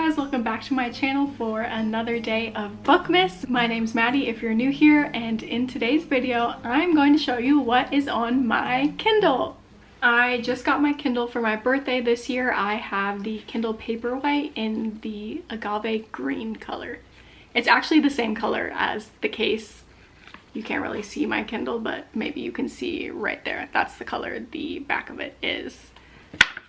guys, welcome back to my channel for another day of Bookmas. My name's Maddie if you're new here, and in today's video I'm going to show you what is on my Kindle. I just got my Kindle for my birthday this year. I have the Kindle Paperwhite in the agave green color. It's actually the same color as the case. You can't really see my Kindle, but maybe you can see right there. That's the color the back of it is.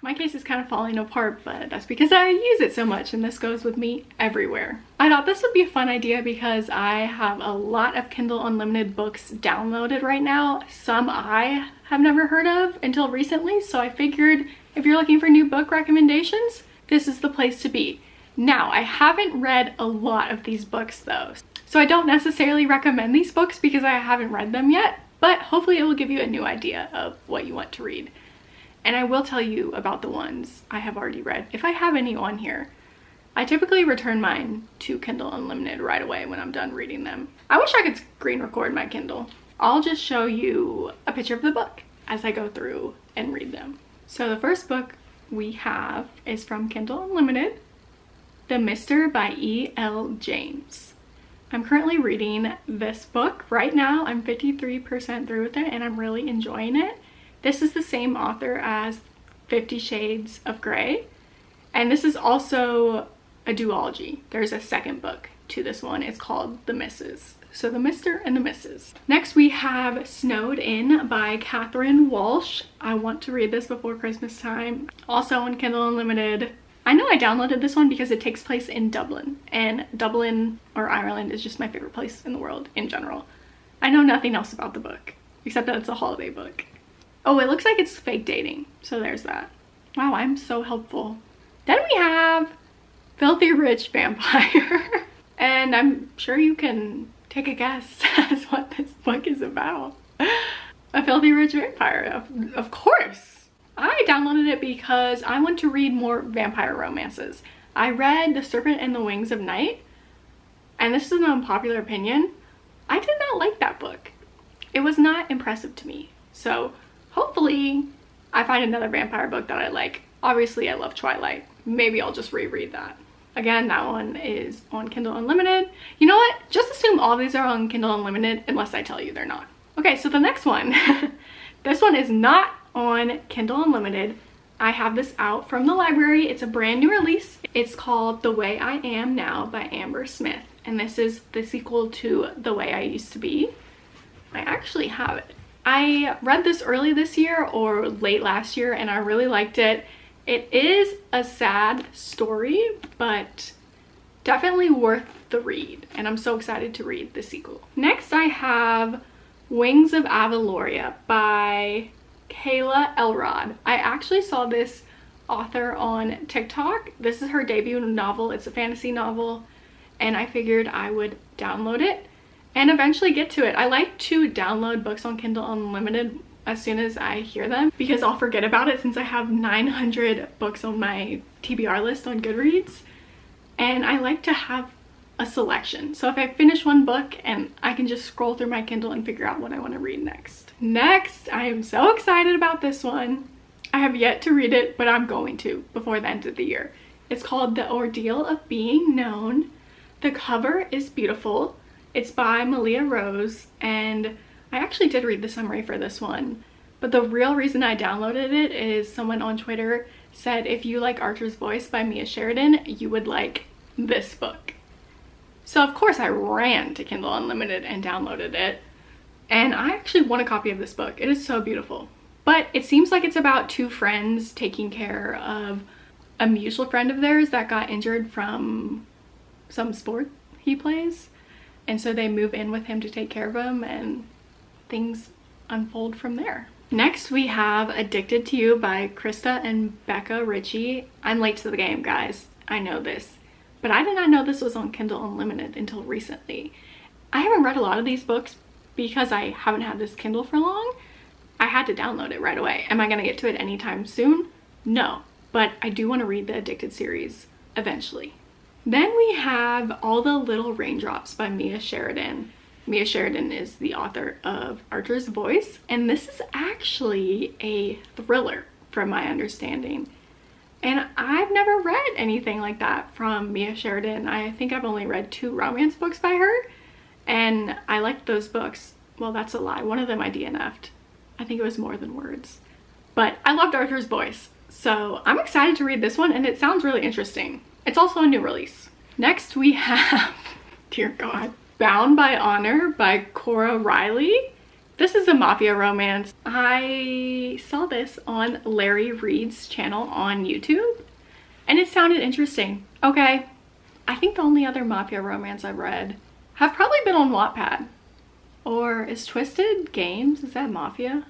My case is kind of falling apart, but that's because I use it so much and this goes with me everywhere. I thought this would be a fun idea because I have a lot of Kindle Unlimited books downloaded right now. Some I have never heard of until recently, so I figured if you're looking for new book recommendations, this is the place to be. Now, I haven't read a lot of these books though, so I don't necessarily recommend these books because I haven't read them yet, but hopefully it will give you a new idea of what you want to read. And I will tell you about the ones I have already read, if I have any on here. I typically return mine to Kindle Unlimited right away when I'm done reading them. I wish I could screen record my Kindle. I'll just show you a picture of the book as I go through and read them. So the first book we have is from Kindle Unlimited, The Mister by E.L. James. I'm currently reading this book right now. I'm 53% through with it and I'm really enjoying it. This is the same author as 50 Shades of Grey, and this is also a duology. There's a second book to this one. It's called The Misses. So The Mr. and the Mrs. Next we have Snowed In by Catherine Walsh. I want to read this before Christmas time. Also on Kindle Unlimited. I know I downloaded this one because it takes place in Dublin, and Dublin or Ireland is just my favorite place in the world in general. I know nothing else about the book except that it's a holiday book. Oh, it looks like it's fake dating, so there's that. Wow, I'm so helpful. Then we have Filthy Rich Vampire. And I'm sure you can take a guess as what this book is about. A Filthy Rich Vampire, of course. I downloaded it because I want to read more vampire romances. I read The Serpent and the Wings of Night, and this is an unpopular opinion. I did not like that book. It was not impressive to me. So hopefully I find another vampire book that I like. Obviously I love Twilight. Maybe I'll just reread that. Again, that one is on Kindle Unlimited. You know what? Just assume all these are on Kindle Unlimited unless I tell you they're not. Okay, so the next one. This one is not on Kindle Unlimited. I have this out from the library. It's a brand new release. It's called The Way I Am Now by Amber Smith. And this is the sequel to The Way I Used to Be. I actually have it. I read this early this year or late last year and I really liked it. It is a sad story, but definitely worth the read, and I'm so excited to read the sequel. Next I have Wings of Avaloria by Kayla Elrod. I actually saw this author on TikTok. This is her debut novel. It's a fantasy novel, and I figured I would download it and eventually get to it. I like to download books on Kindle Unlimited as soon as I hear them because I'll forget about it since I have 900 books on my TBR list on Goodreads, and I like to have a selection. So if I finish one book and I can just scroll through my Kindle and figure out what I want to read next. Next, I am so excited about this one. I have yet to read it, but I'm going to before the end of the year. It's called The Ordeal of Being Known. The cover is beautiful. It's by Malia Rose, and I actually did read the summary for this one, but the real reason I downloaded it is someone on Twitter said if you like Archer's Voice by Mia Sheridan, you would like this book. So of course I ran to Kindle Unlimited and downloaded it, and I actually want a copy of this book. It is so beautiful. But it seems like it's about two friends taking care of a mutual friend of theirs that got injured from some sport he plays. And so they move in with him to take care of him and things unfold from there. Next we have Addicted to You by Krista and Becca Ritchie. I'm late to the game, guys. I know this. But I did not know this was on Kindle Unlimited until recently. I haven't read a lot of these books because I haven't had this Kindle for long. I had to download it right away. Am I going to get to it anytime soon? No. But I do want to read the Addicted series eventually. Then we have All the Little Raindrops by Mia Sheridan. Mia Sheridan is the author of Archer's Voice, and this is actually a thriller from my understanding. And I've never read anything like that from Mia Sheridan. I think I've only read 2 romance books by her, and I liked those books. Well, that's a lie. One of them I DNF'd. I think it was More Than Words. But I loved Arthur's voice, so I'm excited to read this one, and it sounds really interesting. It's also a new release. Next we have, dear God, Bound by Honor by Cora Riley. This is a mafia romance. I saw this on Larry Reed's channel on YouTube, and it sounded interesting. Okay, I think the only other mafia romance I've read have probably been on Wattpad. Or is Twisted Games, is that mafia?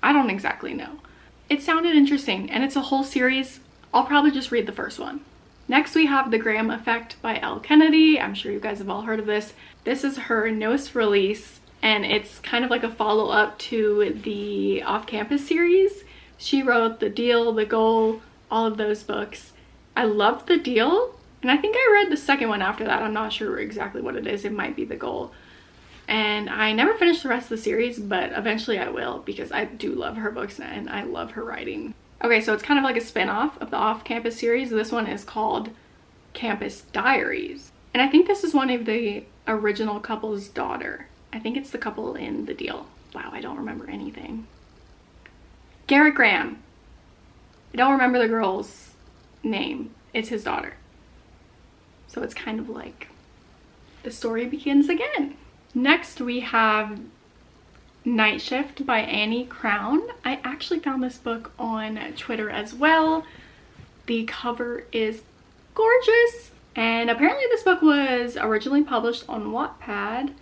I don't exactly know. It sounded interesting, and it's a whole series. I'll probably just read the first one. Next we have The Graham Effect by Elle Kennedy. I'm sure you guys have all heard of this. This is her newest release, and it's kind of like a follow-up to the Off-Campus series. She wrote The Deal, The Goal, all of those books. I loved The Deal, and I think I read the second one after that. I'm not sure exactly what it is. It might be The Goal. And I never finished the rest of the series, but eventually I will, because I do love her books and I love her writing. Okay, so it's kind of like a spin-off of the Off-Campus series. This one is called Campus Diaries. And I think this is one of the original couple's daughter. I think it's the couple in The Deal. Wow, I don't remember anything. Garrett Graham. I don't remember the girl's name. It's his daughter. So it's kind of like the story begins again. Next we have Night Shift by Annie Crown. I actually found this book on Twitter as well. The cover is gorgeous, and apparently this book was originally published on Wattpad,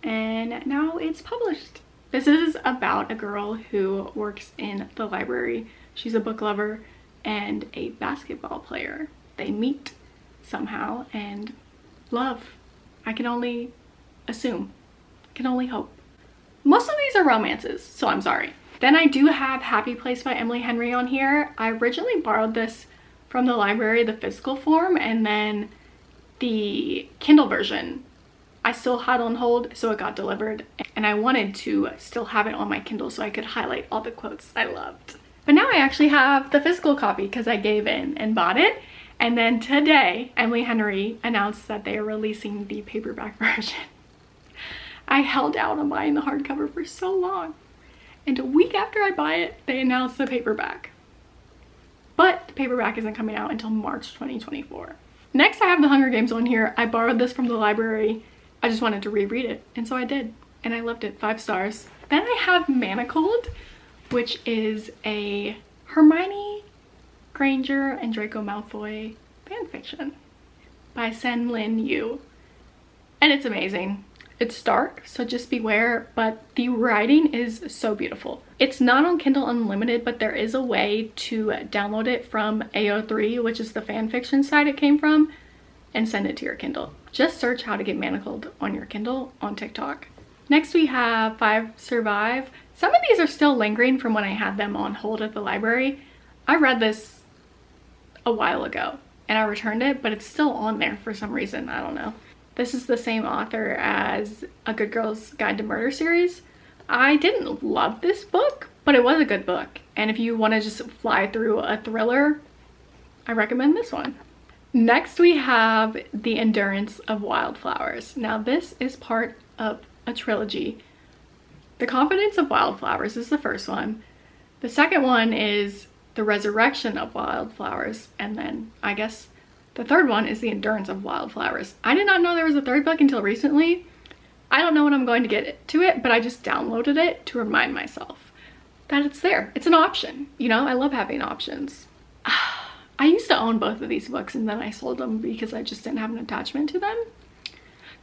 and now it's published. This is about a girl who works in the library. She's a book lover and a basketball player. They meet somehow and love. I can only assume. I can only hope. Most of these are romances, so I'm sorry. Then I do have Happy Place by Emily Henry on here. I originally borrowed this from the library, the physical form, and then the Kindle version I still had on hold, so it got delivered, and I wanted to still have it on my Kindle so I could highlight all the quotes I loved. But now I actually have the physical copy because I gave in and bought it. And then today, Emily Henry announced that they are releasing the paperback version. I held out on buying the hardcover for so long, and a week after I buy it, they announced the paperback. But the paperback isn't coming out until March 2024. Next, I have The Hunger Games on here. I borrowed this from the library. I just wanted to reread it, and so I did, and I loved it. 5 stars. Then I have Manacled, which is a Hermione Granger and Draco Malfoy fanfiction by Sen Lin Yu, and it's amazing. It's dark, so just beware, but the writing is so beautiful. It's not on Kindle Unlimited, but there is a way to download it from AO3, which is the fanfiction site it came from, and send it to your Kindle. Just search how to get Manacled on your Kindle on TikTok. Next we have 5 Survive. Some of these are still lingering from when I had them on hold at the library. I read this a while ago and I returned it, but it's still on there for some reason. I don't know. This is the same author as A Good Girl's Guide to Murder series. I didn't love this book, but it was a good book. And if you want to just fly through a thriller, I recommend this one. Next we have The Endurance of Wildflowers. Now this is part of a trilogy. The Confidence of Wildflowers is the first one. The second one is The Resurrection of Wildflowers, and then I guess the third one is The Endurance of Wildflowers. I did not know there was a third book until recently. I don't know when I'm going to get to it, but I just downloaded it to remind myself that it's there. It's an option, you know? I love having options. I used to own both of these books and then I sold them because I just didn't have an attachment to them.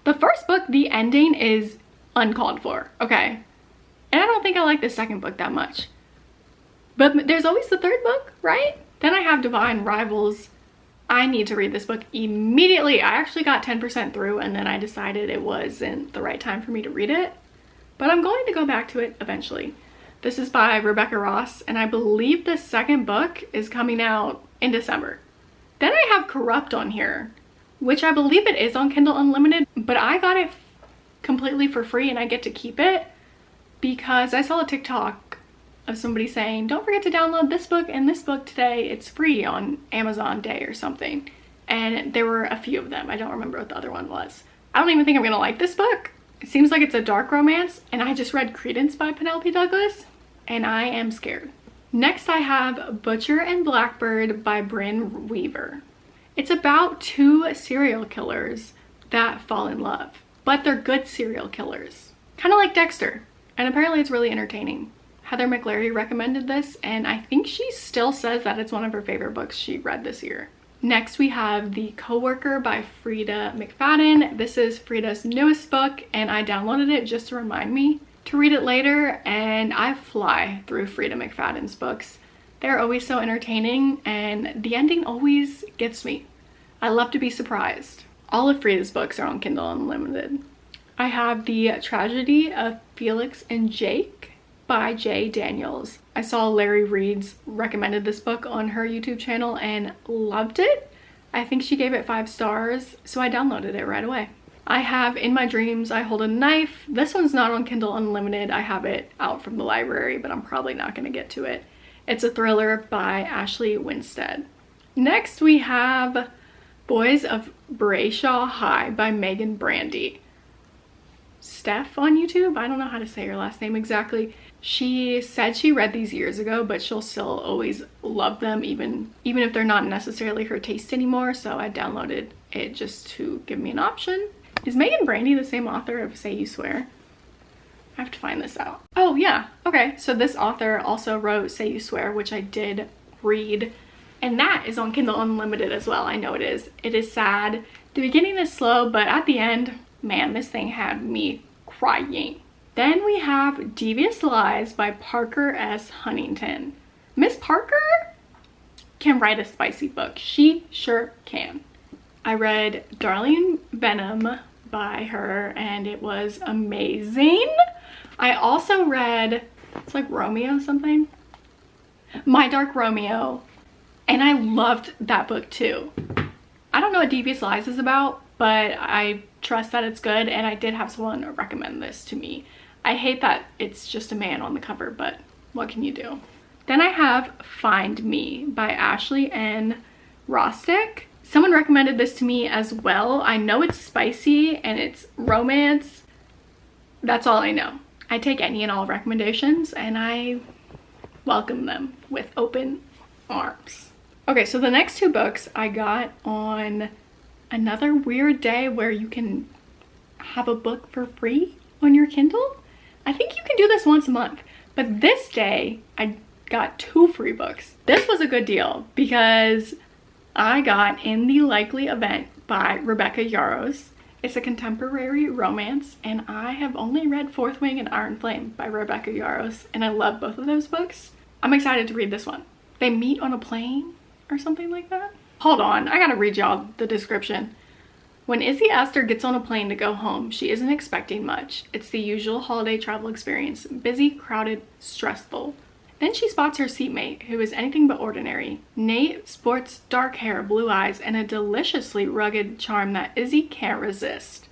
The first book, the ending is uncalled for, okay? And I don't think I like the second book that much. But there's always the third book, right? Then I have Divine Rivals. I need to read this book immediately. I actually got 10% through and then I decided it wasn't the right time for me to read it. But I'm going to go back to it eventually. This is by Rebecca Ross, and I believe the second book is coming out in December. Then I have Corrupt on here, which I believe it is on Kindle Unlimited, but I got it completely for free and I get to keep it because I saw a TikTok of somebody saying, don't forget to download this book and this book today. It's free on Amazon Day or something. And there were a few of them. I don't remember what the other one was. I don't even think I'm gonna like this book. It seems like it's a dark romance, and I just read Credence by Penelope Douglas, and I am scared. Next I have Butcher and Blackbird by Bryn Weaver. It's about two serial killers that fall in love, but they're good serial killers. Kind of like Dexter, and apparently it's really entertaining. Heather McLary recommended this, and I think she still says that it's one of her favorite books she read this year. Next we have The Coworker by Frida McFadden. This is Frida's newest book, and I downloaded it just to remind me to read it later, and I fly through Frida McFadden's books. They're always so entertaining, and the ending always gets me. I love to be surprised. All of Frida's books are on Kindle Unlimited. I have The Tragedy of Felix and Jake by J. Daniels. I saw Larry Reed's recommended this book on her YouTube channel and loved it. I think she gave it 5 stars, so I downloaded it right away. I have In My Dreams I Hold a Knife. This one's not on Kindle Unlimited. I have it out from the library, but I'm probably not going to get to it. It's a thriller by Ashley Winstead. Next we have Boys of Brayshaw High by Megan Brandy. Steph on YouTube, I don't know how to say her last name exactly. She said she read these years ago, but she'll still always love them even if they're not necessarily her taste anymore, so I downloaded it just to give me an option. Is Megan Brandy the same author of Say You Swear? I have to find this out. Oh yeah, okay, so this author also wrote Say You Swear, which I did read, and that is on Kindle Unlimited as well. I know it is. It is sad. The beginning is slow, but at the end, man, this thing had me crying. Then we have Devious Lies by Parker S. Huntington. Miss Parker can write a spicy book. She sure can. I read Darling Venom by her, and it was amazing. I also read, it's like Romeo something? My Dark Romeo, and I loved that book too. I don't know what Devious Lies is about, but I trust that it's good, and I did have someone recommend this to me. I hate that it's just a man on the cover, but what can you do? Then I have Find Me by Ashley N. Rostick. Someone recommended this to me as well. I know it's spicy and it's romance. That's all I know. I take any and all recommendations and I welcome them with open arms. Okay, so the next 2 books I got on another weird day where you can have a book for free on your Kindle. I think you can do this once a month, but this day I got 2 free books. This was a good deal because I got In the Likely Event by Rebecca Yarros. It's a contemporary romance, and I have only read Fourth Wing and Iron Flame by Rebecca Yarros, and I love both of those books. I'm excited to read this one. They meet on a plane or something like that. Hold on, I gotta read y'all the description. When Izzy Astor gets on a plane to go home, she isn't expecting much. It's the usual holiday travel experience, busy, crowded, stressful. Then she spots her seatmate, who is anything but ordinary. Nate sports dark hair, blue eyes, and a deliciously rugged charm that Izzy can't resist.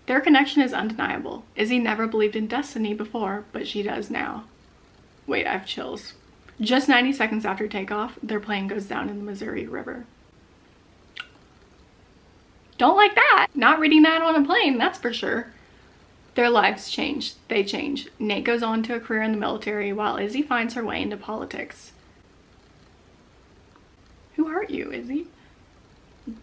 Their connection is undeniable. Izzy never believed in destiny before, but she does now. Wait, I have chills. Just 90 seconds after takeoff, their plane goes down in the Missouri River. Don't like that. Not reading that on a plane, that's for sure. Their lives change. They change. Nate goes on to a career in the military while Izzy finds her way into politics. Who hurt you, Izzy?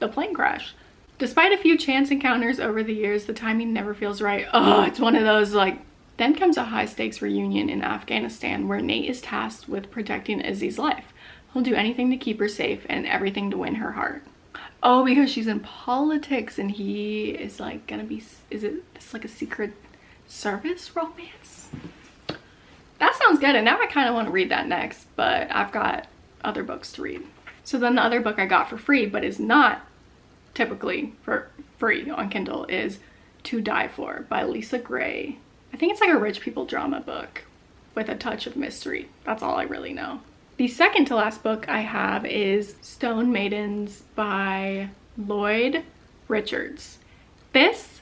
The plane crash. Despite a few chance encounters over the years, the timing never feels right. Oh, it's one of those like... Then comes a high-stakes reunion in Afghanistan where Nate is tasked with protecting Izzy's life. He'll do anything to keep her safe and everything to win her heart. Oh, because she's in politics and he is like gonna be, is it this like a secret service romance? That sounds good, and now I kind of want to read that next, but I've got other books to read. So then the other book I got for free, but is not typically for free on Kindle, is To Die For by Lisa Gray. I think it's like a rich people drama book with a touch of mystery. That's all I really know. The second to last book I have is Stone Maidens by Lloyd Richards. This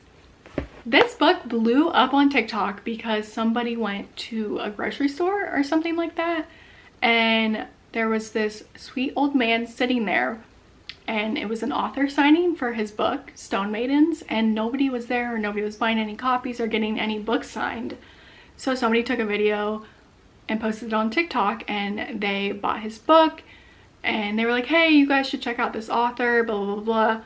This book blew up on TikTok because somebody went to a grocery store or something like that, and there was this sweet old man sitting there, and it was an author signing for his book, Stone Maidens, and nobody was there, or nobody was buying any copies or getting any books signed. So somebody took a video and posted it on TikTok, and they bought his book, and they were like, hey, you guys should check out this author, blah, blah, blah, blah.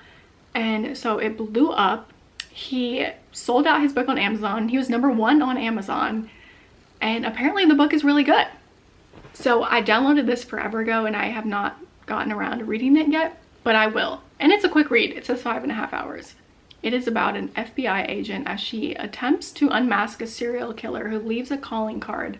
And so it blew up. He sold out his book on Amazon. He was #1 on Amazon, and apparently the book is really good. So I downloaded this forever ago, and I have not gotten around to reading it yet, but I will. And it's a quick read. It says 5.5 hours. It is about an FBI agent as she attempts to unmask a serial killer who leaves a calling card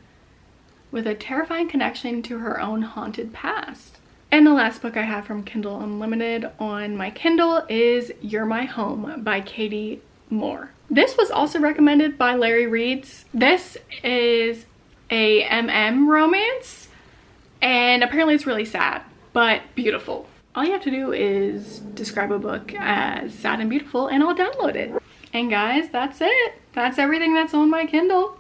with a terrifying connection to her own haunted past. And the last book I have from Kindle Unlimited on my Kindle is You're My Home by Katie Moore. This was also recommended by Larry Reeds. This is a romance, and apparently it's really sad, but beautiful. All you have to do is describe a book as sad and beautiful, and I'll download it. And guys, that's it. That's everything that's on my Kindle.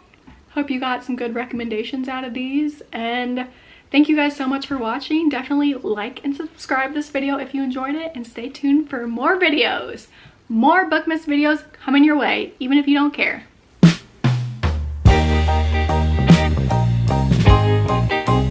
Hope you got some good recommendations out of these, and thank you guys so much for watching. Definitely like and subscribe this video if you enjoyed it, and stay tuned for more videos. More Bookmas videos coming your way, even if you don't care.